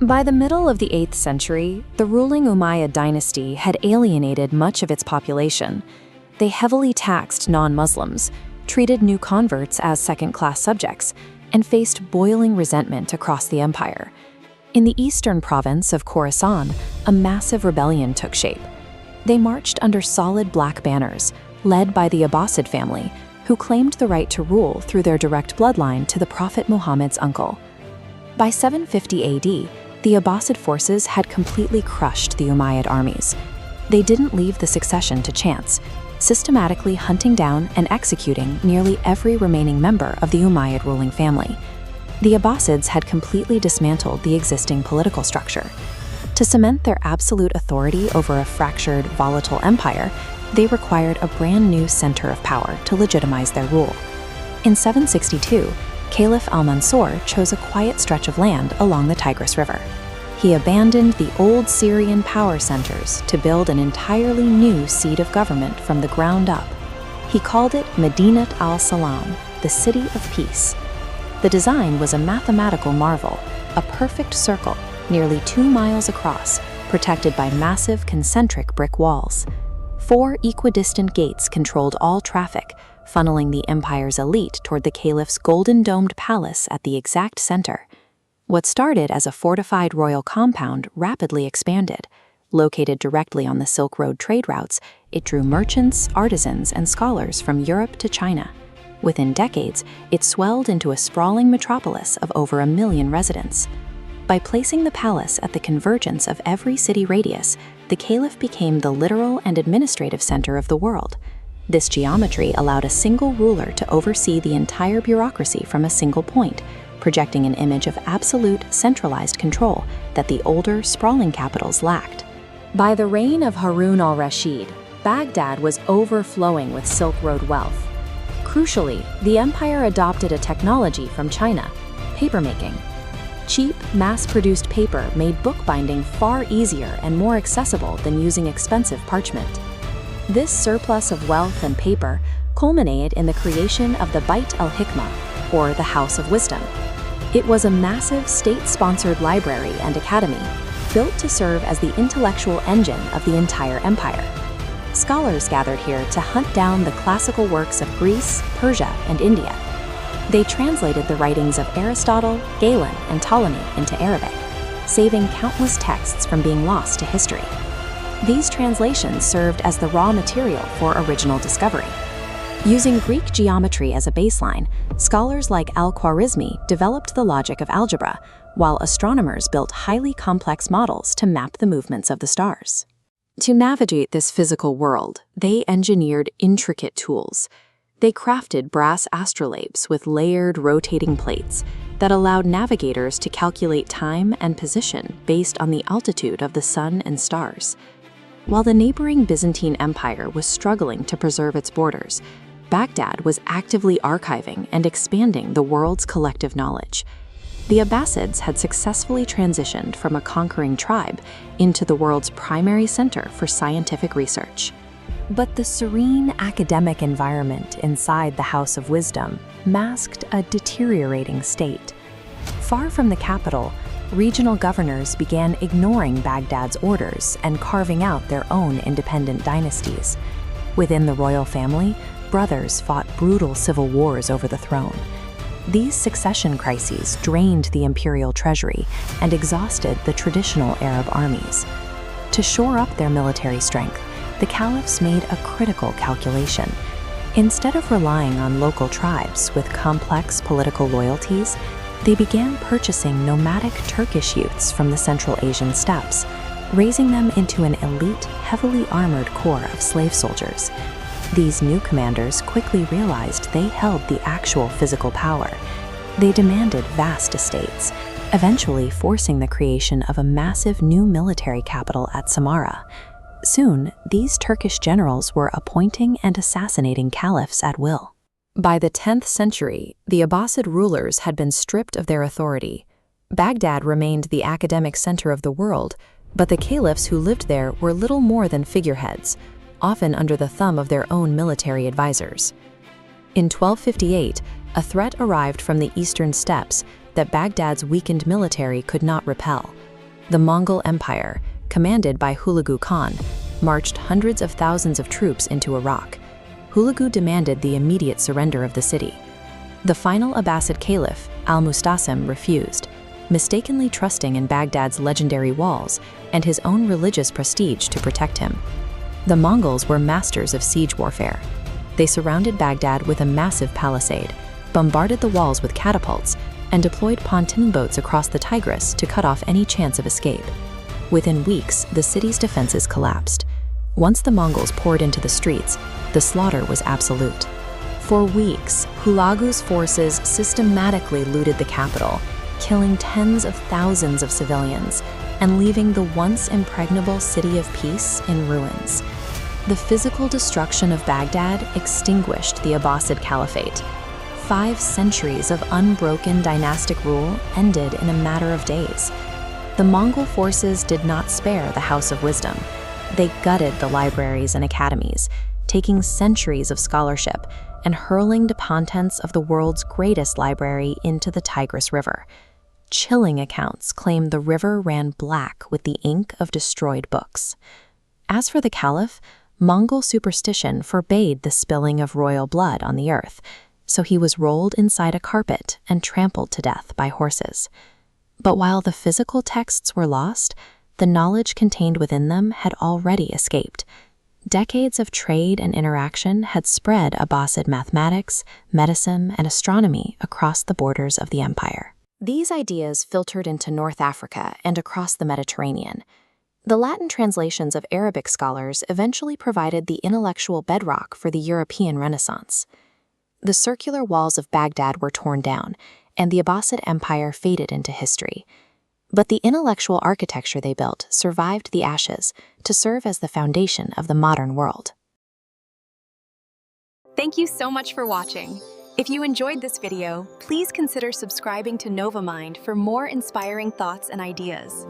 By the middle of the 8th century, the ruling Umayyad dynasty had alienated much of its population. They heavily taxed non-Muslims, treated new converts as second-class subjects, and faced boiling resentment across the empire. In the eastern province of Khorasan, a massive rebellion took shape. They marched under solid black banners, led by the Abbasid family, who claimed the right to rule through their direct bloodline to the Prophet Muhammad's uncle. By 750 AD, the Abbasid forces had completely crushed the Umayyad armies. They didn't leave the succession to chance, systematically hunting down and executing nearly every remaining member of the Umayyad ruling family. The Abbasids had completely dismantled the existing political structure. To cement their absolute authority over a fractured, volatile empire, they required a brand new center of power to legitimize their rule. In 762, Caliph al-Mansur chose a quiet stretch of land along the Tigris River. He abandoned the old Syrian power centers to build an entirely new seat of government from the ground up. He called it Medinat al-Salam, the City of Peace. The design was a mathematical marvel, a perfect circle, nearly 2 miles across, protected by massive concentric brick walls. 4 equidistant gates controlled all traffic, funneling the empire's elite toward the caliph's golden-domed palace at the exact center. What started as a fortified royal compound rapidly expanded. Located directly on the Silk Road trade routes, it drew merchants, artisans, and scholars from Europe to China. Within decades, it swelled into a sprawling metropolis of over 1 million residents. By placing the palace at the convergence of every city radius, the caliph became the literal and administrative center of the world. This geometry allowed a single ruler to oversee the entire bureaucracy from a single point, projecting an image of absolute, centralized control that the older, sprawling capitals lacked. By the reign of Harun al-Rashid, Baghdad was overflowing with Silk Road wealth. Crucially, the empire adopted a technology from China: papermaking. Cheap, mass-produced paper made bookbinding far easier and more accessible than using expensive parchment. This surplus of wealth and paper culminated in the creation of the Bait al-Hikmah, or the House of Wisdom. It was a massive state-sponsored library and academy, built to serve as the intellectual engine of the entire empire. Scholars gathered here to hunt down the classical works of Greece, Persia, and India. They translated the writings of Aristotle, Galen, and Ptolemy into Arabic, saving countless texts from being lost to history. These translations served as the raw material for original discovery. Using Greek geometry as a baseline, scholars like al-Khwarizmi developed the logic of algebra, while astronomers built highly complex models to map the movements of the stars. To navigate this physical world, they engineered intricate tools. They crafted brass astrolabes with layered rotating plates that allowed navigators to calculate time and position based on the altitude of the sun and stars. While the neighboring Byzantine Empire was struggling to preserve its borders, Baghdad was actively archiving and expanding the world's collective knowledge. The Abbasids had successfully transitioned from a conquering tribe into the world's primary center for scientific research. But the serene academic environment inside the House of Wisdom masked a deteriorating state. Far from the capital, regional governors began ignoring Baghdad's orders and carving out their own independent dynasties. Within the royal family, brothers fought brutal civil wars over the throne. These succession crises drained the imperial treasury and exhausted the traditional Arab armies. To shore up their military strength, the caliphs made a critical calculation. Instead of relying on local tribes with complex political loyalties, they began purchasing nomadic Turkish youths from the Central Asian steppes, raising them into an elite, heavily armored corps of slave soldiers. These new commanders quickly realized they held the actual physical power. They demanded vast estates, eventually forcing the creation of a massive new military capital at Samarra. Soon, these Turkish generals were appointing and assassinating caliphs at will. By the 10th century, the Abbasid rulers had been stripped of their authority. Baghdad remained the academic center of the world, but the caliphs who lived there were little more than figureheads, often under the thumb of their own military advisors. In 1258, a threat arrived from the eastern steppes that Baghdad's weakened military could not repel: The Mongol Empire, commanded by Hulagu Khan, marched hundreds of thousands of troops into Iraq. Hulagu demanded the immediate surrender of the city. The final Abbasid Caliph, al-Mustasim, refused, mistakenly trusting in Baghdad's legendary walls and his own religious prestige to protect him. The Mongols were masters of siege warfare. They surrounded Baghdad with a massive palisade, bombarded the walls with catapults, and deployed pontoon boats across the Tigris to cut off any chance of escape. Within weeks, the city's defenses collapsed. Once the Mongols poured into the streets, the slaughter was absolute. For weeks, Hulagu's forces systematically looted the capital, killing tens of thousands of civilians and leaving the once impregnable city of peace in ruins. The physical destruction of Baghdad extinguished the Abbasid Caliphate. 5 centuries of unbroken dynastic rule ended in a matter of days. The Mongol forces did not spare the House of Wisdom. They gutted the libraries and academies, taking centuries of scholarship and hurling the contents of the world's greatest library into the Tigris River. Chilling accounts claim the river ran black with the ink of destroyed books. As for the Caliph, Mongol superstition forbade the spilling of royal blood on the earth, so he was rolled inside a carpet and trampled to death by horses. But while the physical texts were lost, the knowledge contained within them had already escaped. Decades of trade and interaction had spread Abbasid mathematics, medicine, and astronomy across the borders of the empire. These ideas filtered into North Africa and across the Mediterranean. The Latin translations of Arabic scholars eventually provided the intellectual bedrock for the European Renaissance. The circular walls of Baghdad were torn down, and the Abbasid Empire faded into history. But the intellectual architecture they built survived the ashes to serve as the foundation of the modern world. Thank you so much for watching. If you enjoyed this video, please consider subscribing to NovaMind for more inspiring thoughts and ideas.